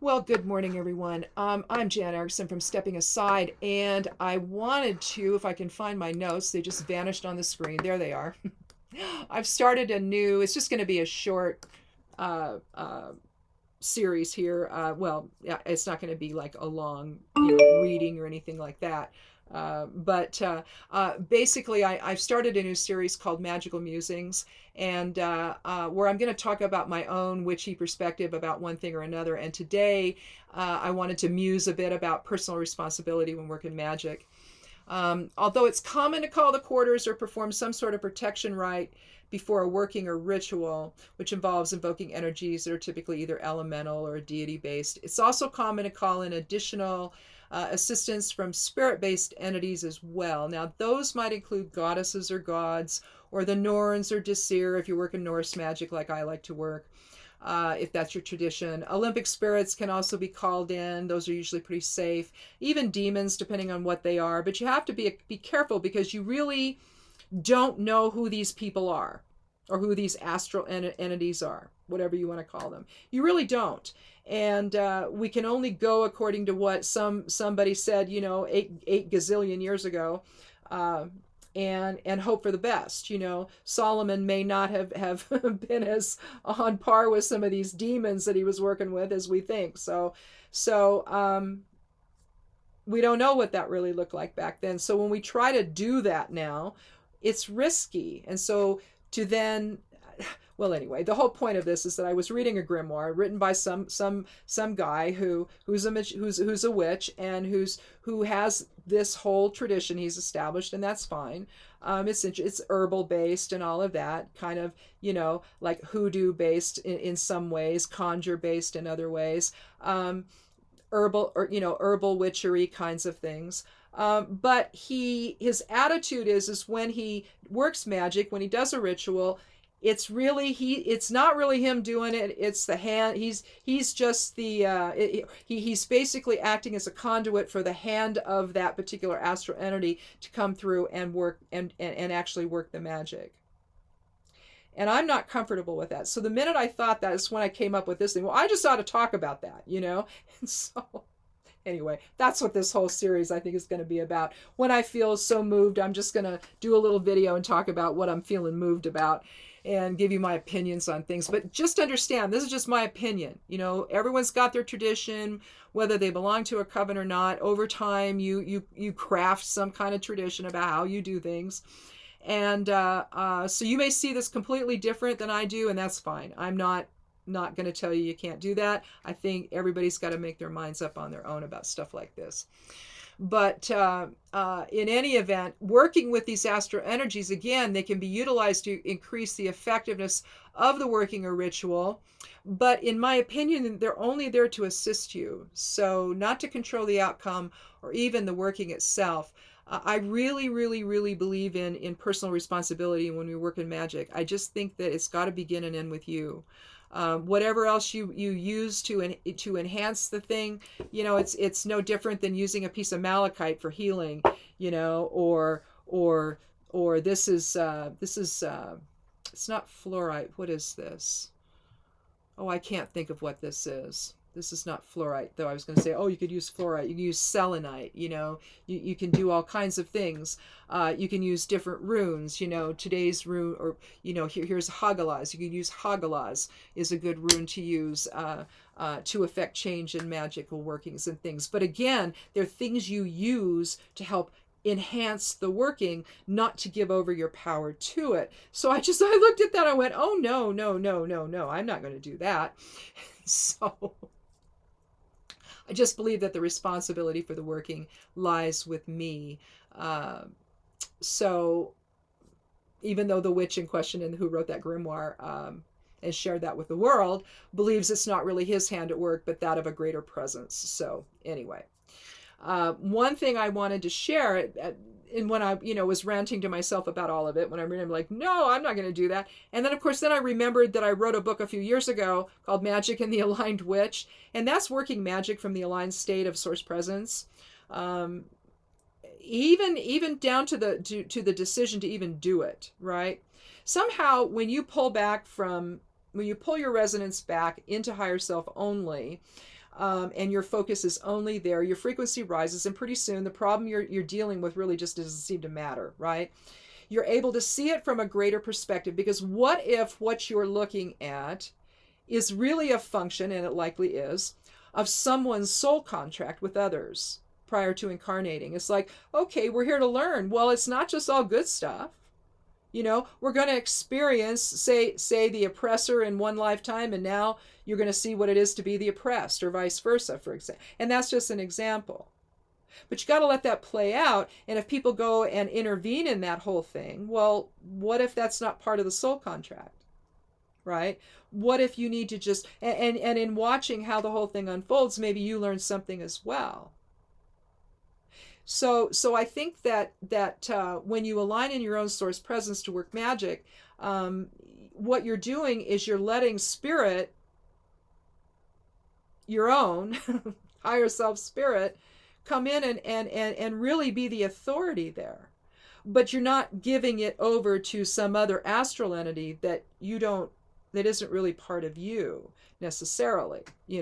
Well, good morning, everyone. I'm Jan Erickson from Stepping Aside, and I wanted to, if I can find my notes, they just vanished on the screen. There they are. I've started a new, it's just going to be a short uh, uh, series here. Well, yeah, it's not going to be like a long, reading or anything like that. But basically, I've started a new series called Magical Musings, and where I'm going to talk about my own witchy perspective about one thing or another. And today, I wanted to muse a bit about personal responsibility when working magic. Although it's common to call the quarters or perform some sort of protection rite before a working or ritual, which involves invoking energies that are typically either elemental or deity based, it's also common to call in additional assistance from spirit based entities as well. Now, those might include goddesses or gods, or the Norns or Disir if you work in Norse magic like I like to work. If that's your tradition. Olympic spirits can also be called in. Those are usually pretty safe. Even demons, depending on what they are. But you have to be careful because you really don't know who these people are or who these astral entities are, whatever you want to call them. You really don't. And we can only go according to what somebody said, eight gazillion years ago. And hope for the best. Solomon may not have been as on par with some of these demons that he was working with as we think. So we don't know what that really looked like back then. So when we try to do that now, it's risky. And so to then, well, anyway, the whole point of this is that I was reading a grimoire written by some guy who's a witch and who has this whole tradition he's established, and that's fine. It's herbal based and all of that, kind of, like hoodoo based in some ways, conjure based in other ways, herbal or herbal witchery kinds of things. But his attitude is when he works magic, when he does a ritual, it's not really him doing it, it's the hand. He's just he's basically acting as a conduit for the hand of that particular astral entity to come through and work and actually work the magic. And I'm not comfortable with that. So the minute I thought that is when I came up with this thing. Well, I just ought to talk about that. And so anyway, that's what this whole series I think is going to be about. When I feel so moved, I'm just going to do a little video and talk about what I'm feeling moved about and give you my opinions on things. But just understand, this is just my opinion. Everyone's got their tradition, whether they belong to a coven or not. Over time, you craft some kind of tradition about how you do things. And so you may see this completely different than I do, and that's fine. I'm not going to tell you can't do that. I think everybody's got to make their minds up on their own about stuff like this. But in any event, working with these astral energies, again, they can be utilized to increase the effectiveness of the working or ritual. But in my opinion, they're only there to assist you. So not to control the outcome or even the working itself. I really, really, really believe in personal responsibility when we work in magic. I just think that it's got to begin and end with you. Whatever else you use to enhance the thing, it's no different than using a piece of malachite for healing, or this is it's not fluorite. What is this? Oh, I can't think of what this is. This is not fluorite, though. I was going to say, oh, you could use fluorite. You can use selenite. You can do all kinds of things. You can use different runes. Today's rune, or here's Hagalaz. You can use Hagalaz is a good rune to use to affect change in magical workings and things. But again, they're things you use to help enhance the working, not to give over your power to it. So I looked at that. I went, oh no, I'm not going to do that. So I just believe that the responsibility for the working lies with me. So even though the witch in question and who wrote that grimoire and shared that with the world believes it's not really his hand at work, but that of a greater presence. So anyway, one thing I wanted to share, and when I, was ranting to myself about all of it, when I read, I'm like, no, I'm not going to do that. And then, of course, I remembered that I wrote a book a few years ago called Magic and the Aligned Witch, and that's working magic from the aligned state of source presence. Even down to the decision to even do it, right? Somehow, when you pull your resonance back into higher self only, and your focus is only there, your frequency rises, and pretty soon the problem you're dealing with really just doesn't seem to matter, right? You're able to see it from a greater perspective, because what if what you're looking at is really a function, and it likely is, of someone's soul contract with others prior to incarnating? It's like, okay, we're here to learn. Well, it's not just all good stuff. We're going to experience, say the oppressor in one lifetime, and now you're going to see what it is to be the oppressed, or vice versa, for example. And that's just an example. But you got to let that play out. And if people go and intervene in that whole thing, well, what if that's not part of the soul contract? Right? What if you need to just, and in watching how the whole thing unfolds, maybe you learn something as well. So I think that when you align in your own source presence to work magic, what you're doing is you're letting spirit, your own higher self spirit, come in and really be the authority there. But you're not giving it over to some other astral entity that isn't really part of you necessarily,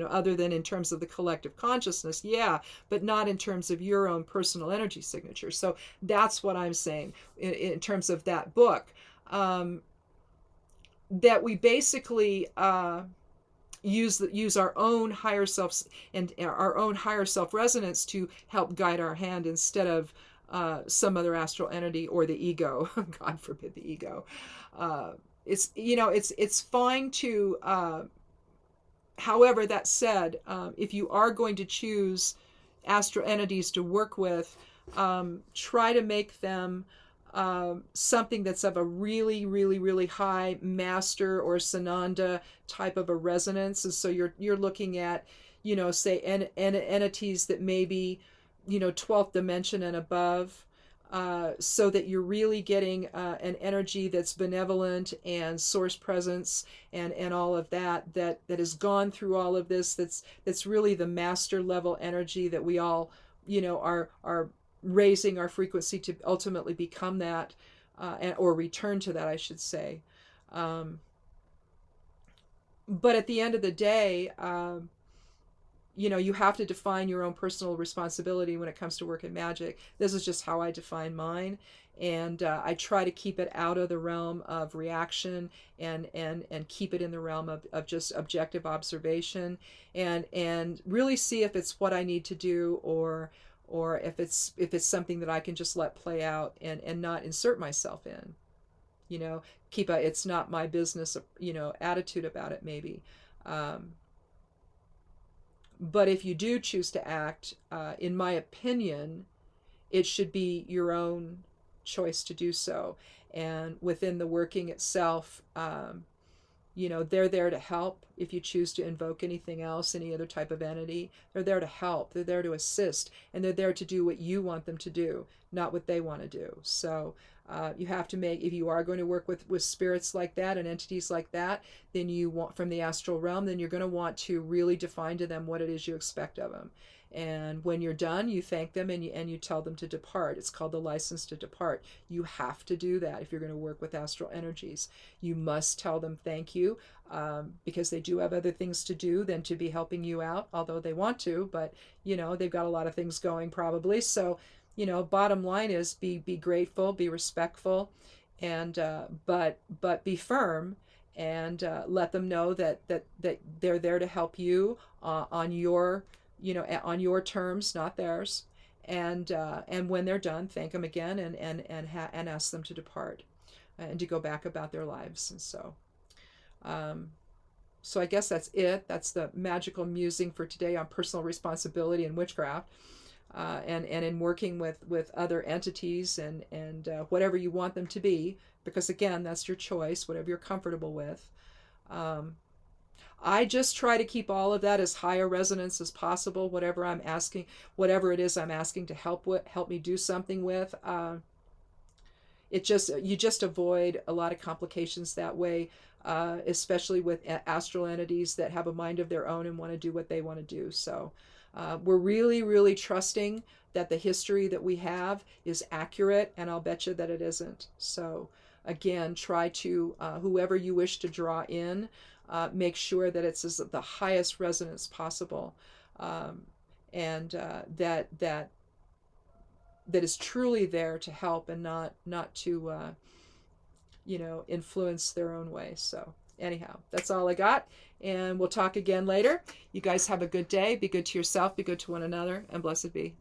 other than in terms of the collective consciousness, yeah, but not in terms of your own personal energy signature. So that's what I'm saying in terms of that book, that we basically use our own higher selves and our own higher self resonance to help guide our hand, instead of some other astral entity or the ego. God forbid the ego. It's fine to, however, that said, if you are going to choose astral entities to work with, try to make them something that's of a really, really, really high master or Sananda type of a resonance. And so you're looking at, say, entities that may be, 12th dimension and above, so that you're really getting an energy that's benevolent and source presence and all of that has gone through all of this. That's really the master level energy that we all, are raising our frequency to ultimately become that, or return to that, I should say. But at the end of the day, you have to define your own personal responsibility when it comes to working magic. This is just how I define mine. And I try to keep it out of the realm of reaction, and keep it in the realm of just objective observation, and really see if it's what I need to do, or if it's something that I can just let play out and not insert myself in. Keep a it's not my business, attitude about it, maybe. But if you do choose to act, in my opinion, it should be your own choice to do so. And within the working itself, they're there to help. If you choose to invoke anything else, any other type of entity, they're there to help. They're there to assist. And they're there to do what you want them to do, not what they want to do. So you have to make, if you are going to work with spirits like that and entities like that, then you want, from the astral realm, then you're going to want to really define to them what it is you expect of them. And when you're done, you thank them and you tell them to depart. It's called the license to depart. You have to do that if you're going to work with astral energies. You must tell them thank you, because they do have other things to do than to be helping you out, although they want to, but they've got a lot of things going probably. So bottom line is be grateful, be respectful, and but be firm, and let them know that they're there to help you on your on your terms, not theirs. And when they're done, thank them again, and ask them to depart, and to go back about their lives. And so I guess that's it. That's the magical musing for today on personal responsibility and witchcraft. And in working with other entities and whatever you want them to be, because again, that's your choice, whatever you're comfortable with. I just try to keep all of that as high a resonance as possible, whatever it is I'm asking to help me do something with. You just avoid a lot of complications that way, especially with astral entities that have a mind of their own and want to do what they want to do. So we're really, really trusting that the history that we have is accurate, and I'll bet you that it isn't. So again, try to, whoever you wish to draw in, make sure that it's the highest resonance possible. and that is truly there to help and not to influence their own way. So anyhow, that's all I got, and we'll talk again later. You guys have a good day. Be good to yourself, be good to one another, and blessed be.